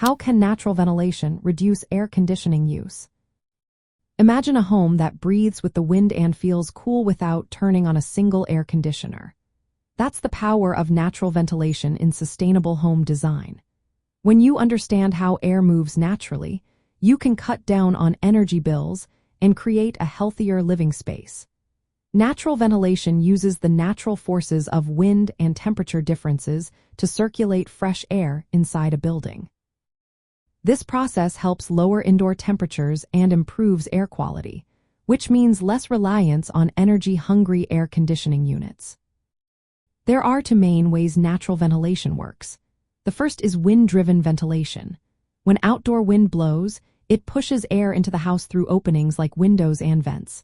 How can natural ventilation reduce air conditioning use? Imagine a home that breathes with the wind and feels cool without turning on a single air conditioner. That's the power of natural ventilation in sustainable home design. When you understand how air moves naturally, you can cut down on energy bills and create a healthier living space. Natural ventilation uses the natural forces of wind and temperature differences to circulate fresh air inside a building. This process helps lower indoor temperatures and improves air quality, which means less reliance on energy-hungry air conditioning units. There are two main ways natural ventilation works. The first is wind-driven ventilation. When outdoor wind blows, it pushes air into the house through openings like windows and vents.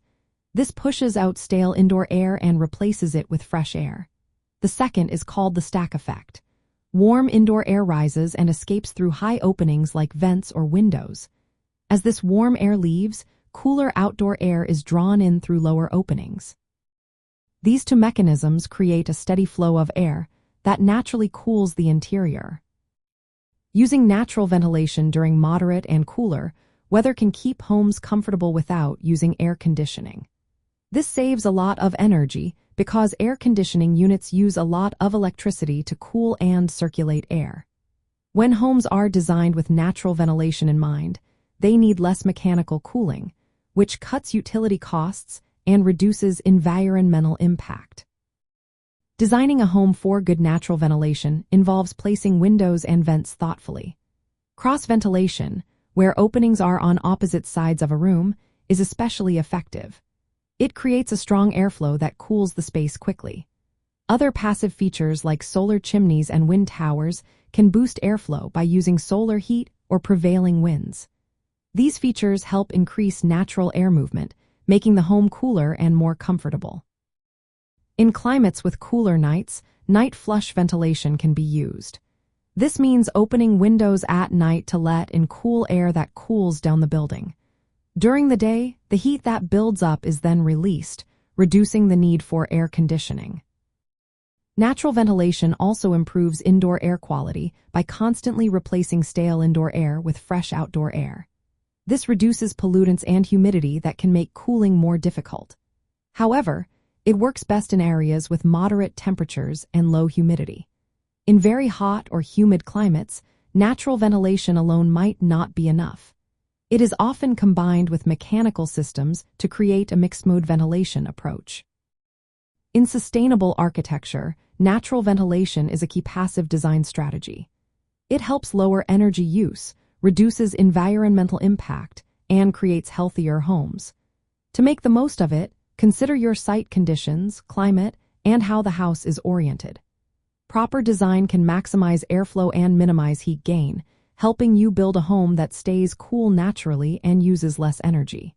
This pushes out stale indoor air and replaces it with fresh air. The second is called the stack effect. Warm indoor air rises and escapes through high openings like vents or windows. As this warm air leaves, cooler outdoor air is drawn in through lower openings. These two mechanisms create a steady flow of air that naturally cools the interior. Using natural ventilation during moderate and cooler weather can keep homes comfortable without using air conditioning. This saves a lot of energy because air conditioning units use a lot of electricity to cool and circulate air. When homes are designed with natural ventilation in mind, they need less mechanical cooling, which cuts utility costs and reduces environmental impact. Designing a home for good natural ventilation involves placing windows and vents thoughtfully. Cross-ventilation, where openings are on opposite sides of a room, is especially effective. It creates a strong airflow that cools the space quickly. Other passive features like solar chimneys and wind towers can boost airflow by using solar heat or prevailing winds. These features help increase natural air movement, making the home cooler and more comfortable. In climates with cooler nights, night flush ventilation can be used. This means opening windows at night to let in cool air that cools down the building. During the day, the heat that builds up is then released, reducing the need for air conditioning. Natural ventilation also improves indoor air quality by constantly replacing stale indoor air with fresh outdoor air. This reduces pollutants and humidity that can make cooling more difficult. However, it works best in areas with moderate temperatures and low humidity. In very hot or humid climates, natural ventilation alone might not be enough. It is often combined with mechanical systems to create a mixed-mode ventilation approach. In sustainable architecture, natural ventilation is a key passive design strategy. It helps lower energy use, reduces environmental impact, and creates healthier homes. To make the most of it, consider your site conditions, climate, and how the house is oriented. Proper design can maximize airflow and minimize heat gain, helping you build a home that stays cool naturally and uses less energy.